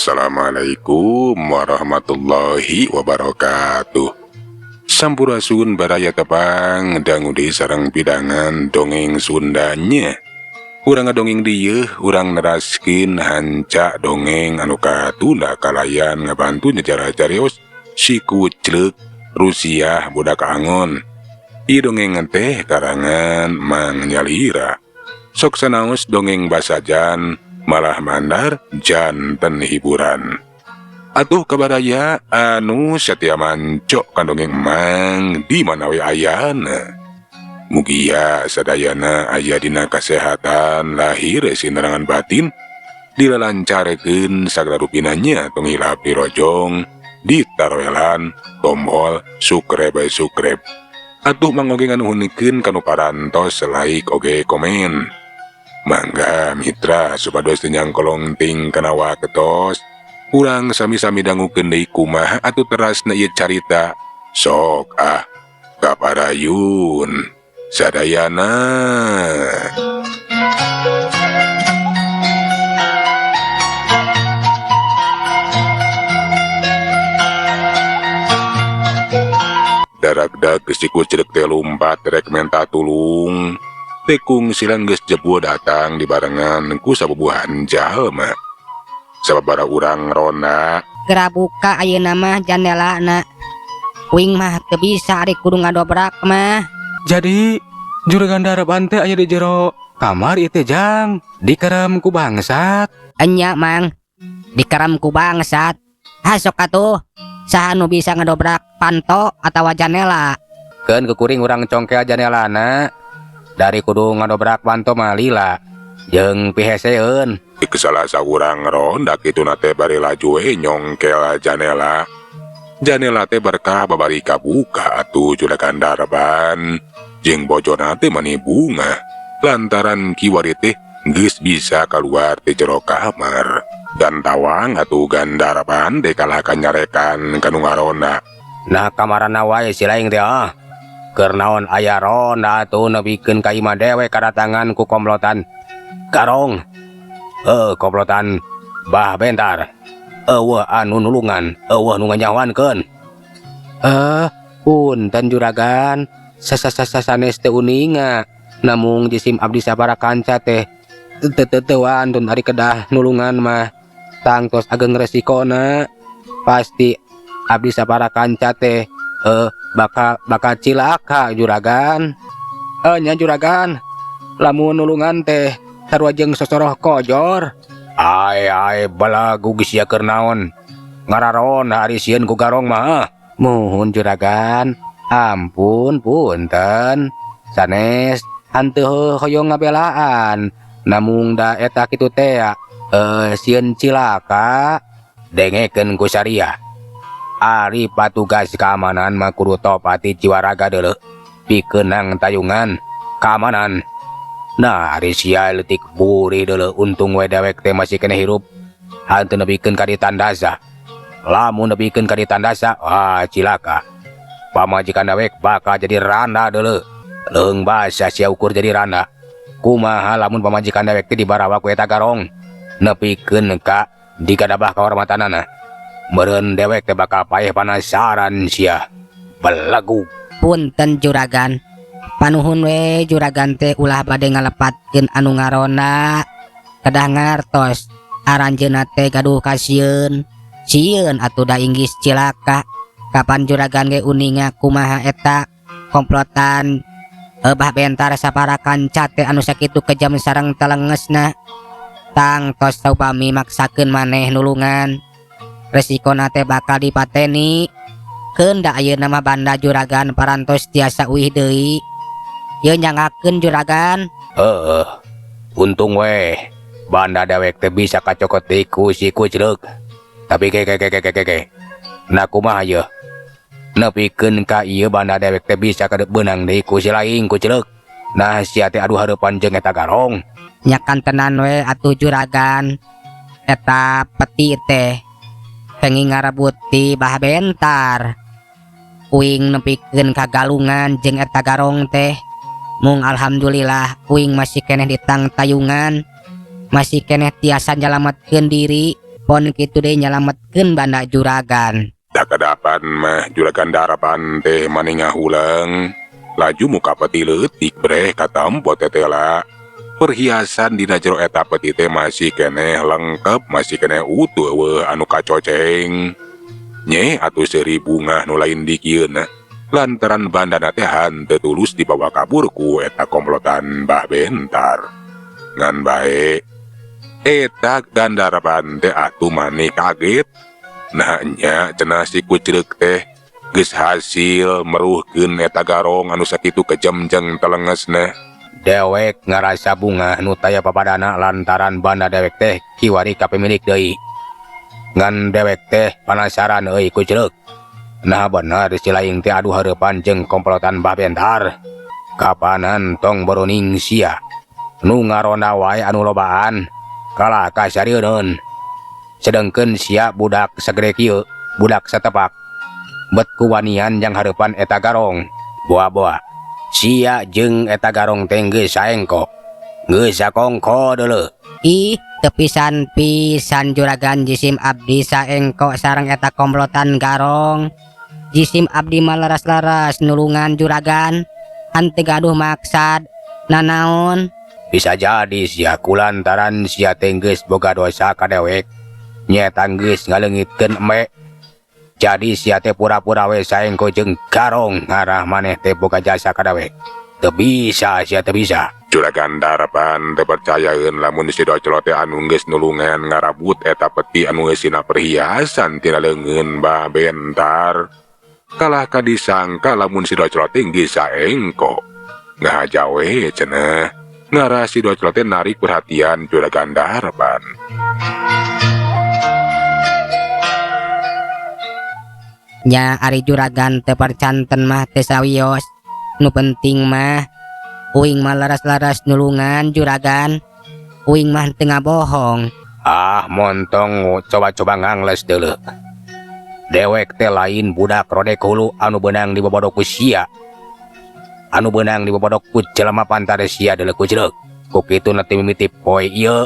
Assalamualaikum warahmatullahi wabarakatuh. Sampurasun baraya tepang dangudi sareng pidangan dongeng Sundanya. Urang ngadongeng dieu, urang neraskeun hanca dongeng anu katunda kalayan ngabantu nyejarah carios si Kuclek Rusiah budak angon. Ieu dongeng teh karangan Mang Nyalira. Sok sanaos dongeng basajan malah mandar janten hiburan. Atuh kabaraya anu setia mancok kandongeng Mang di mana we ayana. Mugia sadayana aya dina kasehatan lahir sinerangan batin dilalancarekeun sagala rupinanya tong hilap dirojong ditaroelan tombol subscribe. Atuh mangoge nganuhunikeun kanu parantos like oge komen. Mangga mitra supados teu nyangkolong ting kana waketos urang sami-sami dangukeun deui kumaha atuh terasna ieu carita. Sok kaparayun sadayana. Daragdag si Kuclek teh lumpat rek menta tulung. Tekung silang geus jebu datang dibarengan ku sabubuhan jalma. Sababaraha urang ronda Gera buka ayeuna mah jandelana. Uing mah teu bisa ari kudu ngadobrak mah. Jadi juragan Daraban teh aya di jero kamar ieu teh Jang, dikerem ku bangsat. Enya Mang, dikeram ku bangsat. Hasok atuh, saha nu bisa ngadobrak panto atawa jandela? Keun kukuring urang congkel jandelana. Dari kudu ngadobrak panto mah lila. Jeung piheseun. Kesalah saurang ronda kituna teh bari laju we nyongkel janela. Janela teh berkah babari kabuka atuh juragan Daraban jeung bojona teh mani bunga. Lantaran kiwari teh geus bisa kaluar ti jero kamar. Dan tawang atuh Gandaraban teh kalah kanyarekan kanu ngaronda. Nah kamarana wae si laing teh keur naon aya ronda atuh nepikeun ka imah dewe kadatangan ku komplotan Garong. Komplotan Bah Bentar. Eueuh anu nulungan, eueuh nu nganyawankeun. Punten juragan, sanes teh uninga. Namung jisim abdi sabaraha kanca teh teu wantun ari kedah nulungan mah tangtos ageng resikona. Pasti abdi sabaraha kanca teh bakal cilaka juragan. Nya juragan, lamun nulungan teh sarua jeung sosoroh kojor. Ai balagu geus ya keur naon ngararon ari sieun ku Garong mah. Muhun juragan, ampun punten. Sanes hanteu hoyong ngabelaan. Namung da eta kitu teh sieun cilaka dengekeun ku saria. Ari patugas keamanan mah kudu topati jiwaraga deuleu pikeunang tayungan keamanan. Nah, ari sia leutik buri deuleu untung we dewek teh masih kena hirup. Hanteu nepikeun ka ditandasa. Lamun nepikeun ka ditandasa, cilaka. Pamajikan dewek bakal jadi randa deuleu. Leung basa sia ukur jadi randa. Kumaha lamun pamajikan dewek teh dibarawa ku eta Garong nepikeun ka digadabah kahormatanana. Meureun dewek teh bakal paeh panasaran sia. Belagu. Punten juragan. Panuhun we juragan teh ulah bade ngalepatkeun anu ngarona. Kedah ngartos aranjeunna teh gaduh kasieun. Sieun atuh da inggis cilaka. Kapan juragan ge uninga kumaha eta komplotan Bah Bentar sapara kanca teh anu sakitu kejam sareng telengesna. Tangtos saupami maksakeun maneh nulungan, resikona teh bakal dipateni. Keun da ayeuna mah banda juragan parantos tiasa uih deui. Ye nyangakeun juragan. Untung we banda dewek teh bisa kacokot deui ku si Kuclek. Tapi ke nah kumaha ye nepikeun ka ieu banda dewek teh bisa kadep beunang deui ku si laing Kuclek. Nah sia teh aduh hareupan jeung eta Garong. Nyakan tenan we atuh juragan. Eta peti teh pengen ngarebuti Bah Bentar. Uing nepikeun ka galungan jeung eta Garong teh. Mung alhamdulillah uing masih keneh di tang tayungan, masih keneh tiasa nyalametkeun diri. pon kitu deh nyalametkeun banda juragan. Tak kedapan mah juragan darapan teh maningah ulang. Laju muka peti leutik breh katampo tetela. Perhiasan dina jero eta peti teh masih keneh lengkep, masih keneh utuh weuh anu kacoceng. Nye atuh seri bunga nu lain dikieuna. Lantaran bandana teh hanteu tulus dibawa kabur ku eta komplotan Mbah Bentar. Ngan bae eta Gandarapan teh atuh maneh kaget. Nah nya cenah si kucreuk teh geus hasil meruhkeun eta garong anu sakitu kejemjeng telengesna. Dewek ngarasa bunga nu taya papadana lantaran banda dewek teh kiwari ka pemilik deui. Ngan dewek teh panasaran euy kucreuk. Nah bener si laing teh adu hareupan jeung komplotan Mbah Bentar. Kapanan tong boroning sia. Nu ngarona wae anu lobaan kalah kasarieun. Sedengkeun sia budak sagede kieu, budak satepak. Bet kuwanian yang hareupan eta garong. Boa-boa. Sia jeung eta garong teh geus saengko. Geus sakongko deuleu. Ih, tepisan-pisan juragan Jisim Abdi saengko sareng eta komplotan garong. Jisim Abdi mah laras-laras nulungan juragan. Henteu gaduh maksad. Nanaon? Bisa jadi sia kulantaran sia teh geus boga dosa ka dewek. Nyeta geus ngaleungitkeun embe. Jadi sia teh pura-pura we saengko jeung garong ngarah maneh teh boga jasa ka dewek. Teu bisa sia teu bisa. Juragan Darapan teu percayaeun lamun si doclo teh anu geus nulungan ngarabut eta peti anu eusina perhiasan tina leungeun Mbah Bentar. Kalah kadisangka lamun si doclo teh geus saengko. Ngahaja we cenah. Ngarah si doclo teh narik perhatian Juragan Darapan. Nya ari juragan teu percanten mah teu sawios. Nu penting mah uing mah laras-laras nulungan juragan. Uing mah teu ngabohong. Ah montong coba-coba ngangles deuleu. Dewek teh lain budak rodek hulu anu beunang di bobodok ku sia. Anu beunang di bobodok ku jelema pantar sia deuleu kucreuk. Ku kitu nanti mimiti poe ieu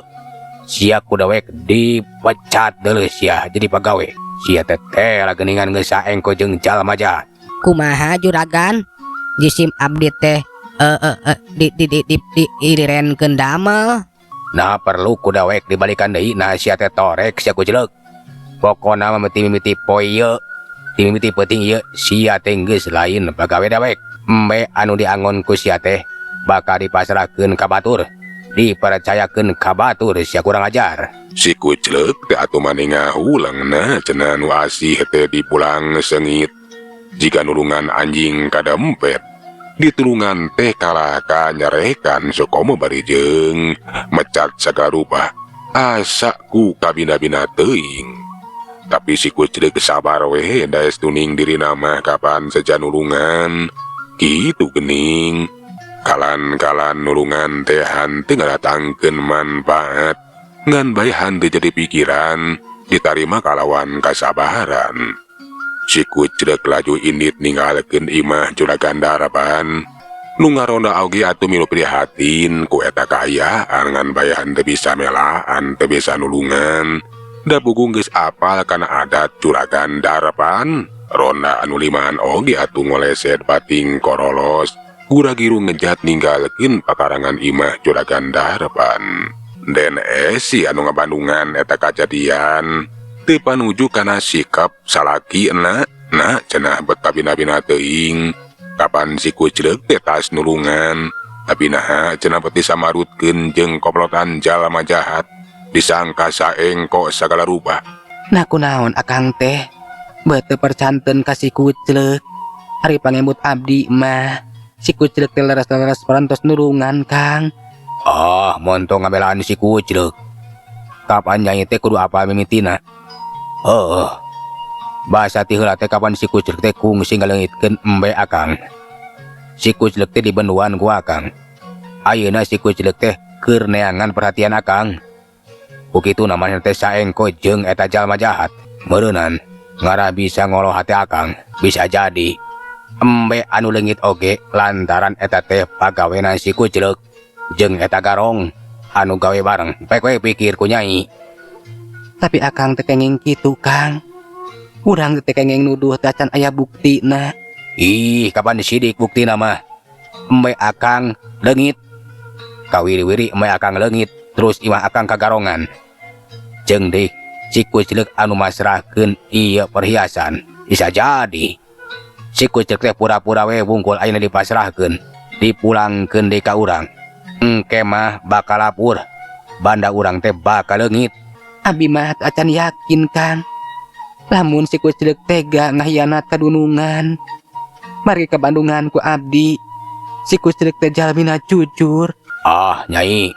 sia ku dewek dipecat deuleu sia jadi pagawe. Sia teh tela geuningan geus saengko jeung jalma jahat. Kumaha juragan? Jisim Abdi teh direnkeun damel. Nah perlu ku dewek dibalikan deui nah sia teh torek sia kucreuk. Pokona mimiti poe ieu, ti mimiti peuting ieu sia teh geus lain pagawe dewek. Embe anu diangon ku sia teh bakal dipasrahkeun ka batur. Dipercayakeun ka batur sia kurang ajar. Si kucleuk teh atuh maningah ulangna cenah nu asih teh dipulang sengit. Jika nulungan anjing kadempet, ditulungan teh kalah kanyarekan sukomo bari jeung mecat sagala rupa. Asa ku kabina-bina teuing. Tapi si kucleuk sabar we daes tuning diri nama kapan saja nulungan. Kitu geuning. Kalan-kalan nulungan teh hanteu ngadatangkeun manfaat. Ngan bae hanteu jadi pikiran ditarima kalawan kasabaran. Si kucleuk laju indit ninggalkeun imah Juragan Darapan. Nu ngaronda oge atuh milu prihatin ku eta kaayaan ngan bae hanteu bisa melaan, teu bisa nulungan. Da puguh geus apal kana adat Juragan Darapan. Ronda anu limaan oge atuh ngoleset pating korolos. Gura-giru ngejat ninggalkeun pakarangan imah Juragan Darapan. Den si anu ngabandungan eta kajadian teu panuju kana sikap salaki na cenah bet kabina-bina teuing. Kapan si kucleuk teh tas nulungan tapi nah cenah beti samarutkeun jeung komplotan jalma jahat. Disangka saengko sagala rupa. Nah kunaon akang teh beuteung percanten ka si kucleuk. Ari pangembut abdi mah si kucleuk teh laras-laras parantos nulungan Kang. Ah montong ngabelaan si kucleuk. Kapan nyai teh kudu apal mimitina. Bahasa ti heula teh kapan si kucleuk teh kungsi ngaleungitkeun embe akang. Si kucleuk teh dibenduan ku akang. Ayeuna si kucleuk teh keur neangan perhatian akang. Kukitu namanya teh saengko jeung eta jalma jahat. Meureunan ngarah bisa ngoloh hati akang. Bisa jadi embe anu leungit oge lantaran eta teh pagawena si kucleuk jeung eta garong anu gawe bareng. Pek we pikir ku nyai. Tapi akang teu kenging kitu Kang. Urang teu kenging nuduh teu acan aya buktina. Ih, kapan disidik buktina mah? Embe akang leungit. Kawiri-wiri embe akang leungit, terus imah akang kagarongan. Jeung deui si kucleuk anu masrahkeun ieu perhiasan. Bisa jadi si kucleuk teh pura-pura we wungkul ayeuna dipasrahkeun, dipulangkeun deui ka urang. Engke mah bakal lapur, banda urang teh bakal leungit. Abi mah acan yakin Kang, lamun si kucleuk tega ngahianat kadunungan, mari ke Bandungan ku abdi. Si kucleuk teh jalmina jujur. Ah, Nyai,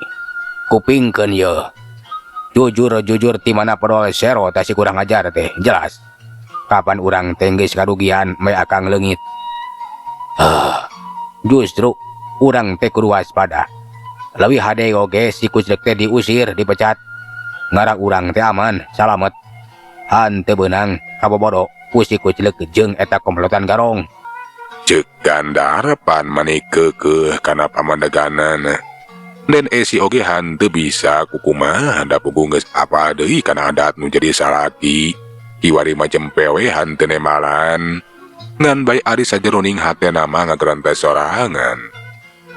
kupingkeun ye. Jujur ti mana perol sero teh si kurang ajar teh, jelas. Kapan urang teh geus karugian me akang leungit. Justru urang teh kudu waspada. Leuwih hade oge si kucleuk teh diusir, dipecat. Ngara urang teh aman, salamet. Hanteu beunang kabobodo ku si kucleuk jeung eta komplotan garong. Ceuk Gandarapan maneh keukeuh kana pamandeganan. Dan esi oge hanteu bisa kukumaha da puguh geus apa deui kana adat nu jadi salaki. Kiwari macem pewe hanteu nemalan. Ngan bae ari sajeroning hatena mah ngagerantes sorangan.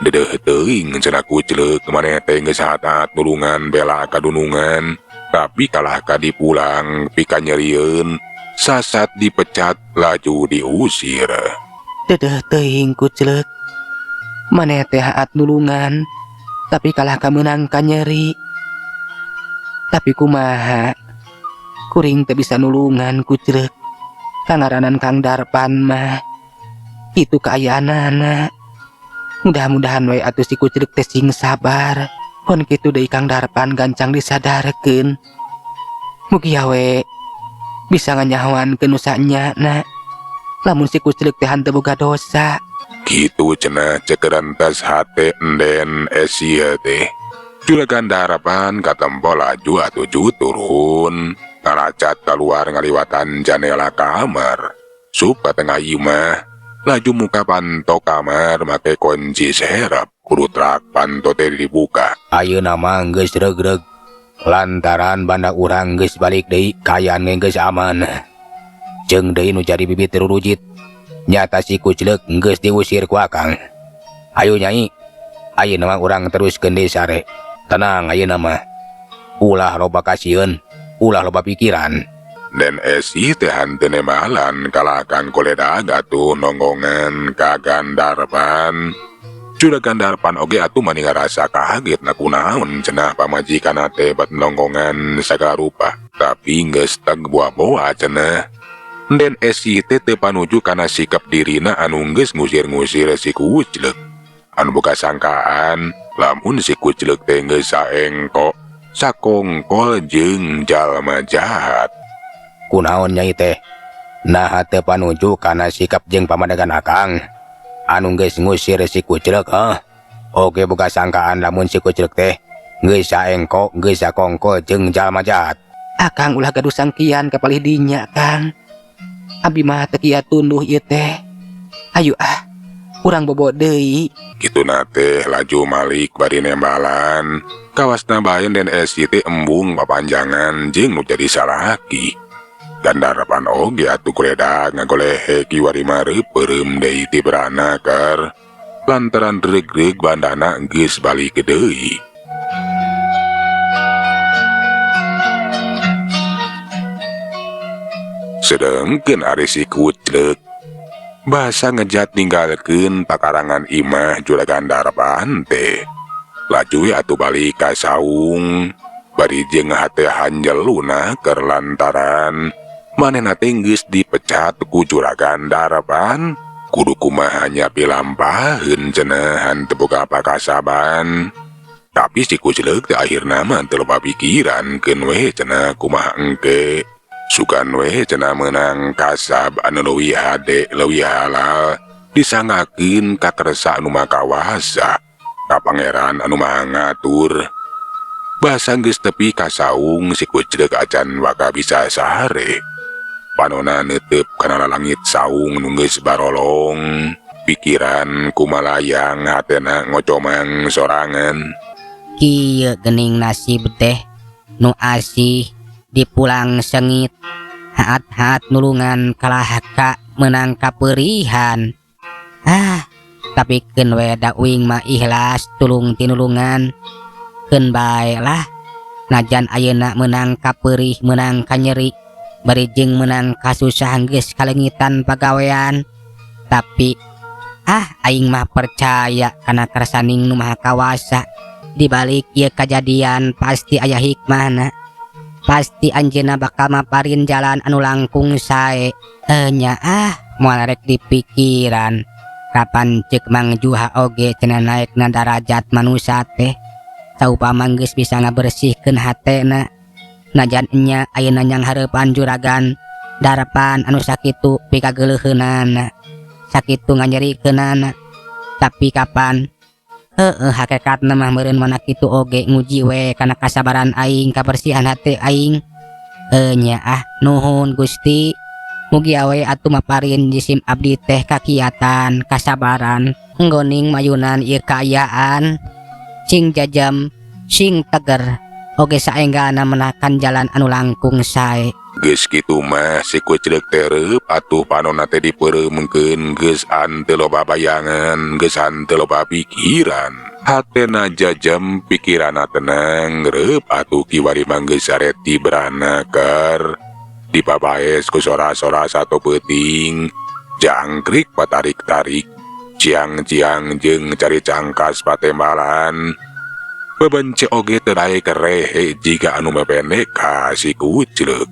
Dedeuh teuing cenah kucleuk maneh teh geus hatat nulungan bela kadunungan, tapi kalah ka dipulang pika nyerieun, sasat dipecat laju diusir. Dedeuh teuing kucleuk, maneh teh haat nulungan, tapi kalah ka meunang ka nyeri. Tapi kumaha? Kuring teu bisa nulungan kucleuk. Kangaranan Kang Darpan mah itu kaayaanana. Mudah-mudahan we atuh si kucleuk teh sing sabar. Pon kitu deui Kang Darpan gancang disadarkeun. Mugi we bisa nganyahoankeun nu sanyana. Lamun si kucleuk teh hanteu boga dosa. Kitu cenah cekerantas hate enden esi teh. Juragan Darapan katempo laju atuju turun, ngaracat keluar ngaliwatan jendela kamar. Sup tengah imah, laju muka panto kamar make kunci serep, kudu trak panto teh dibuka. Ayeuna mah geus regreg. Lantaran banda urang geus balik deui, kaayaan geus aman. Jeung deui nu jadi bibit rurujit. Nyata si kucleuk geus diusir ku akang. Ayo Nyai, ayeuna mah urang teruskeun deui sare. Tenang ayeuna mah. Ulah loba kasieun, ulah loba pikiran. Dan esi teh hanteu nemalan kalahkan koledag atuh nonggongan ka Gandarpan. Juragan Darpan oge atuh mani ngarasa kaget na kunaon cenah pamajikanna teh bat nonggongan sagarupa. Tapi geus teg boa-boa cenah. Den esi teh teu panuju kana sikap dirina anu geus ngusir-ngusir si kucleuk. Anu boga sangkaan lamun si kucleuk teh geus saengko, sakongkol jeung jalma jahat. Kunaon Nyai teh? Nah teu panuju kana sikap jeung pamadegan akang anu geus ngusir si kucleuk, Oge boga sangkaan lamun si kucleuk teh geus saengko, geus sakongkol jeung jalma jahat. Akang ulah gaduh sangkian kapalih dinya Kang. Abi mah teu kieu tunduh ieu teh. Ayo urang bobo deui. Kituna teh laju malik bari nembalan. Kawasna baeun den esi teh embung papanjangan jeung nu jadi salaki. Gandarapan oge atuh kuledak ngagolehe kiwari mah reupeurem deui ti beranaker. Lantaran regreg bandana geus balik deui. Sedengkeun ari si kucleuk basa ngejat ninggalkeun pakarangan imah Juragan Darpan teh. Laju atuh balik ka saung, bari jeung hate hanjeluna keur lantaran manehna teh geus dipecat ku Juragan Darpan. Kudu kumaha nyapi lampaheun cenah hanteu boga pakasaban. Tapi si kucleuk teh akhirna mah teu loba pikiran keun we cenah kumaha engke. Sugan we cenah meunang kasab anu leuwih hade leuwih halal disangakeun ka kersa anu makawasa, ka pangeran anu maha ngatur. Basa geus tepi ka saung si kucleuk acan waka bisa sahare. Panona neuteup kana langit saung nu geus barolong. Pikiran kumalayang hatena ngocomang sorangan. Kieu geuning nasib teh nu asih dipulang sengit. Haat-haat nulungan kalah ka menang kaperihan. Tapi keun we da uing mah ikhlas tulung tinulungan. Keun bae lah. Najan ayeuna menang kaperih menang kanyeri. Bari jeung menang kasusah geus kalengitan pagawean. Tapi aing mah percaya kana karsaning nu maha kawasa. Di balik ieu kajadian pasti aya hikmahna. Pasti anjeunna bakal maparin jalan anu langkung sae. Nya moal rek dipikiran. Kapan ceuk Mang Juha oge cenah naekna darajat manusia teh. Saupama geus bisa ngabersihkeun hatena. Najan nya ayeuna nyang hareupan juragan darpan anu sakitu pikageuleuheunana. Sakitu nganyerikeunana. Tapi kapan hakikatna mah meureun mana kitu oge nguji we kana kasabaran aing kabersihan hate aing. Nya nuhun Gusti. Mugi awe atuh maparin jisim abdi teh kakiatan kasabaran nggoning mayunan ieu kaayaan. Sing jajam sing teger oge saenggana menakan jalan anu langkung sae. Geus kitu mah si kuclek tereup atuh panonna teh dipeureumeunkeun geus hanteu loba bayangan, geus hanteu loba pikiran. Hatena jajam pikiranna tenang reup atuh kiwari manggeus sareti berana keur dipabaes ku sora-sora satu peuting. Jangkrik patarik-tarik, ciang-ciang jeung cari cangkas patembalan. Bebence oge teu daek rehe jiga anu mepene ka si kuclek.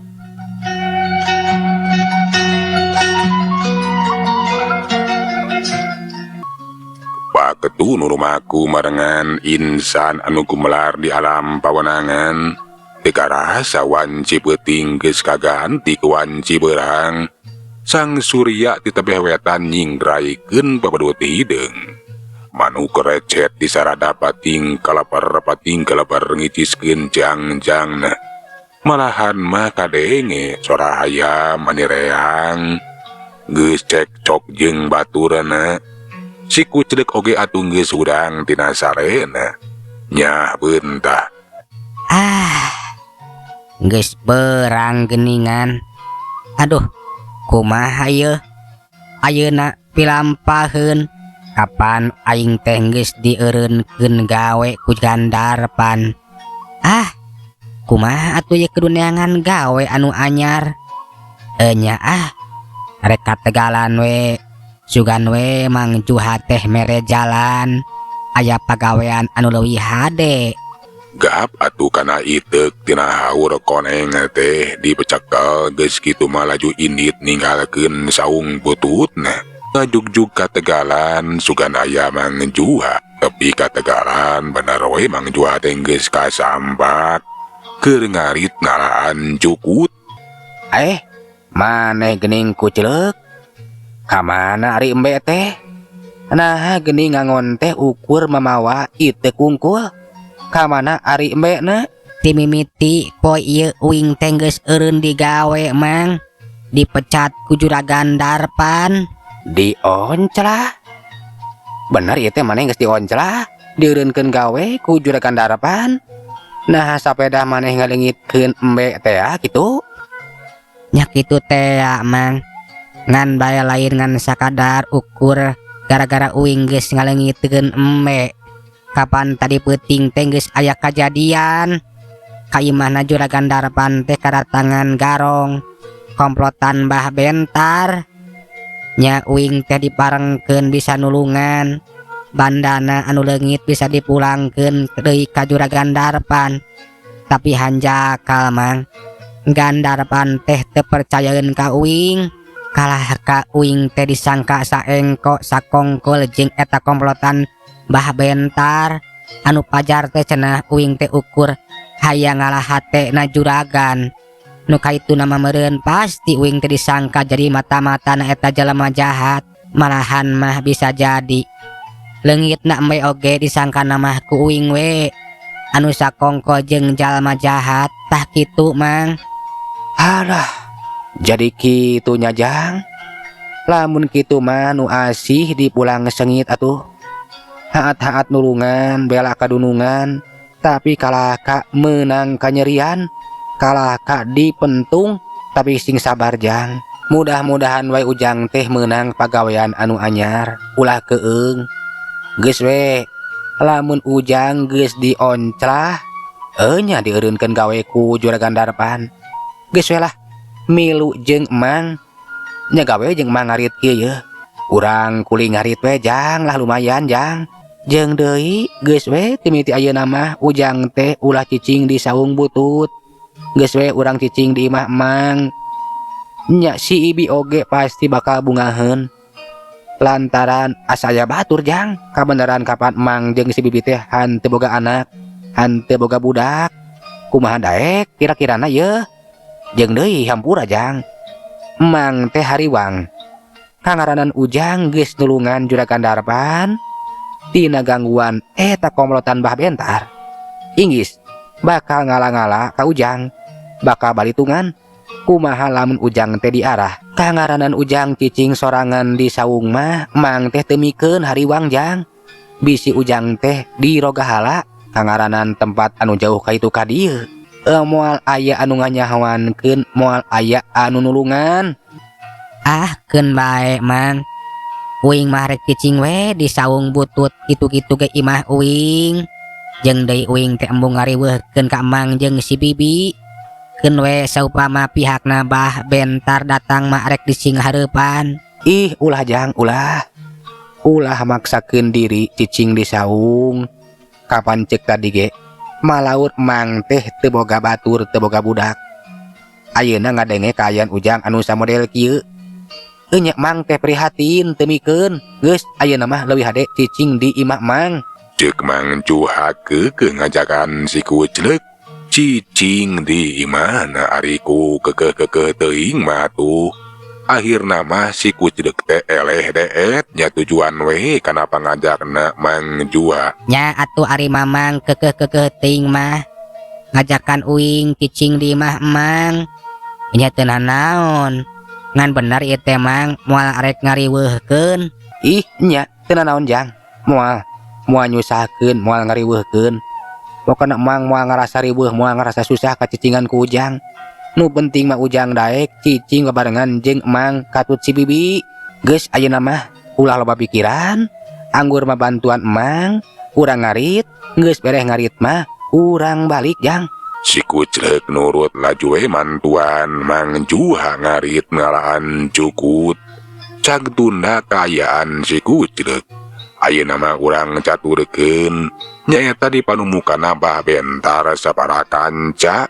Paketu nu rumaku marengan insan anu gumelar di alam pawenangan. Teu karasa wanci peuting geus kaganti ku wanci beurang. Sang Surya ti tebeh wetan nyinggraikeun babadut hideung. Manuk recet di sarada pating kalapar ngiciskeun jang-jangna. Malahan mah kadenge sora hayam manireang. Geus cekcok jeung baturana. Si kuclek oge atuh geus urang tina sarena. Nyah beunta. Geus beurang geuningan. Aduh, kumaha ieu? Ayeuna pilampaheun. Kapan aing teh geus dieureunkeun gawe ku gandarpan. Kumaha atuh ye kudu neangan gawe anu anyar. Nya rek kategalan we. Sugan we Mang Juha teh mere jalan. Aya pagawean anu leuwih hade. Gap atuh kana itek tina haur koneng teh dipecakel geus kitu mah laju indit ninggalkeun saung bututna. Ngajugjug kategalan sugan aya Mang Juha. Tapi kategalan bener we Mang Juha teh geus kasambat. Keur ngarit ngalaan cukut. Maneh geuning kuclek? Kamana ari embe teh? Nah geuning ngangon teh ukur mamawa ieu kungkul. Kamana ari embe na? Ti mimiti poe ieu uing teh geus eureun digawe Mang. Dipecat ku juragan darpan. Dionclah? Bener ieu teh maneh geus dionclah? Dieureunkeun gawe ku juragan darpan? Nah sapeda maneh ngaleungitkeun embe teh kitu? Nya kitu teh Mang. Ngan bae lain ngan sakadar ukur gara-gara uing geus ngaleungitkeun embe. Kapan tadi peuting teh geus aya kajadian. Kaimahna juragan darpan teh kadatangan garong komplotan Mbah Bentar. Nya uing teh diparengkeun bisa nulungan. Bandana anu leungit bisa dipulangkeun deui ka juragan darpan. Tapi hanjakal Mang. Gandarpan teh teu percayaeun ka uing. Kalah ka uing teh disangka saengko sakongkol jeung eta komplotan Mbah Bentar. Anu pajar teh cenah uing teh ukur hayang ngalah hatena juragan. Nu kaitu nama meureun pasti uing teh disangka jadi mata-matana eta jalema jahat. Malahan mah bisa jadi leungitna embe oge disangka nama ku uing we anu sakongko jeung jalma jahat. Tah kitu Mang. Alah, jadi kitu nya Jang. Lamun kitu mah nu asih dipulang sengit atuh. Haat-haat nulungan bela kadunungan, tapi kalaka menang kanyerian. kalah ka dipentung tapi sing sabar jang. Mudah-mudahan wae ujang teh menang pagawean anu anyar ulah keung. Geus we lamun ujang geus dionclah nya dieureunkeun gawe ku Juragan Darpan. Geus we lah milu jeung emang nya gawe jeung emang ngarit kieu yeuh. Urang kuli ngarit we jang lah lumayan jang. Jeung deui geus we timiti ayeuna mah ujang teh ulah cicing di saung butut. Geus we urang cicing di imah emang. Nya si Ibi oge pasti bakal bungaheun. Lantaran asa aya batur jang kabeneran kapan emang jeung si Bibi teh hanteu boga anak, hanteu boga budak. Kumaha daek kira-kirana yeuh. Jeung deui hampura jang. Emang teh hariwang. Kangaranan ujang geus nulungan Juragan Darpan tina gangguan eta komlotan Bah Bentar. Inggis bakal ngala-ngala ka ujang, bakal balitungan kumaha lamun ujang teh diarah. Kangaranan ujang cicing sorangan di saung mah emang teh teu mikeun hariwang jang. Bisi ujang teh di Rogahala kangaranan tempat anu jauh ka itu ka dieu. Moal aya anu nganyahoankeun, moal aya anu nulungan. Ah keun bae mang. Uing mah rek cicing we di saung butut kitu-kitu ge imah uing. Jeung deui uing teh embung ngariweuhkeun ka emang jeung si Bibi. Keun we saupama pihakna Bah Bentar datang mah rek dising hareupan. Ih ulah jang ulah. Ulah maksakeun diri cicing di saung. Kapan ceuk tadi ge malaur emang teh teu boga batur teu boga budak. Ayeuna ngadenge kaayaan ujang anu samodel kieu. Nya mang teh prihatin teu mikeun. Geus ayeuna mah leuwih hade cicing di imah mang. Ceuk mang cuhake ke ngajakan si kuclek. Cicing di imana ariku kekeh teuing mah tuh. Akhirna mah si kuclek teh eleh deet nya tujuan we kana pangajakna Mang Jua. Nya atuh ari mamang kekeh teuing mah ngajakan uing cicing di imah emang. Nya teu naon. Ngan bener ieu teh mang moal arek ngariweuhkeun. Ih nya teu naon jang. Moal nyusahkeun, moal ngariweuhkeun. Pokona emang moal ngarasa riweuh, moal ngarasa susah ka cicingan ku ujang. Nu penting mah ujang daek cicing babarengan jeung emang katut si Bibi. Geus ayeuna mah ulah loba pikiran. Anggur mah bantuan emang, urang ngarit, geus bereh ngarit mah urang balik jang. Si kuclek nurut laju we mantuan Mang Jua ngarit ngalaan cukut. Cag tunda kaayaan si kuclek. Ayeuna mah urang caturkeun nyaeta di panumukana Bah Bentar sabaraha kanca.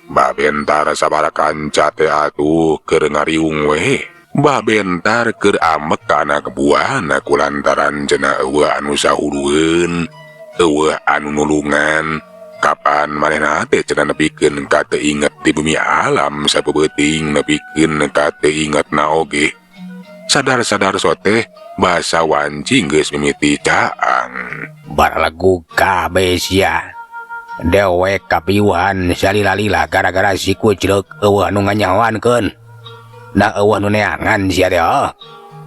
Bah Bentar sabaraha kanca teh atuh keur ngariung we. Bah Bentar keur amek ka anak buahna kulantaran cenah eueuh anu sahulueun, eueuh anu nulungan. Kapan manehna teh cenah nepikeun ka teu inget di bumi alam sabeuting nepikeun ka teu ingetna oge. Sadar-sadar soteh basa wanci geus mimiti caang. Barlagu kabeh sia. Dewek kapiuhan salila-lila gara-gara si kuclek eueuh anu nganyahoankeun. Da eueuh nu neangan sia teh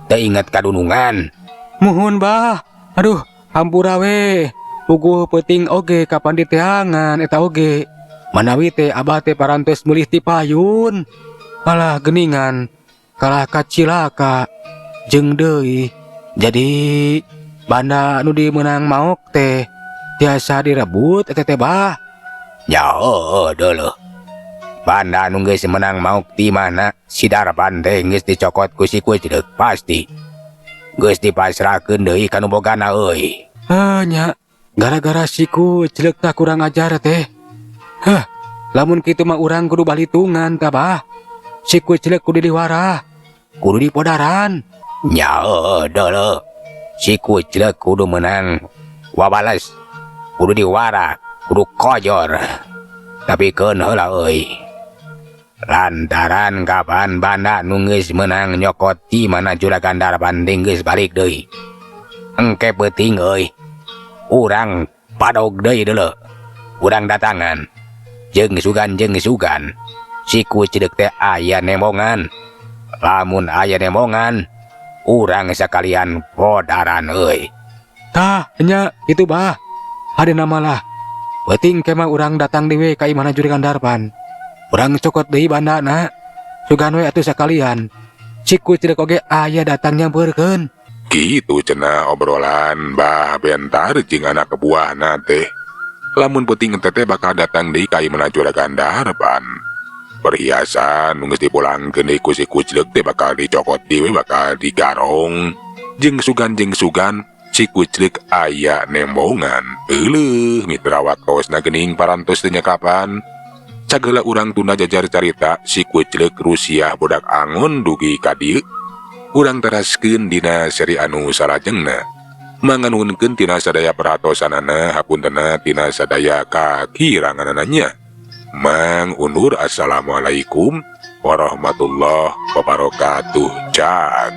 teu inget kadunungan. Muhun Bah. Aduh, hampura we. Puguh peuting oge kapan diteangan eta oge. Manawi teh abah teh parantos meulih ti payun. Alah geuningan kalah kacilaka. Jeung deui jadi banda anu dimenang maok teh tiasa direbut eta teh Bah. Ya deuleuh. Banda anu geus menang maok ti mana si Darpan teh geus dicokot ku si kuclek pasti. Geus dipasrahkeun deui ka nu bogana euy. Nya gara-gara si kuclek tak kurang ajar teh. Lamun kitu mah urang kudu balitungan tah Bah. Si kuclek kudu diwara, kudu dipodaran. Nya deuleuh. Si kuclek kudu menang wabales, kudu diwara, kudu kojor. Tapi keun heula euy. Lantaran kapan banda nu geus menang nyokot ti mana Juragan Darpan geus balik deui. Engke peuting euy. Urang padog deui deuleuh. Urang datangan. Jeung sugan. Si kuclek teh aya nemongan. Lamun aya nemongan, urang sakalian podaran euy. Tah nya itu Bah. Hade namalah. Penting kemah urang datang dewe ka imana Juragan Darpan. Urang cokot deui bandana. Sugan we atuh sakalian. Si Kuclek oge aya datang nyampeurkeun. Gitu cenah obrolan bah bentar jeung anak kebuahna teh. Lamun penting teh bakal datang deui ka imana Juragan Darpan. Perhiasan nu geus dipulangkeun deui ku si Kuclek teh bakal dicokot we bakal digarong. Jeung sugan si Kuclek aya nembongan. Euleuh mitrawat kaosna geuning parantos teu nyakapan. Sagala urang tunda jajar carita si Kuclek Rusiah budak angon dugi ka dieu. Urang teraskeun dina seri anu salajengna. Manganuhunkeun tina sadaya peratosanana hapuntenna tina sadaya kakiranganana nya. Mang undur assalamualaikum warahmatullahi wabarakatuh. Cak.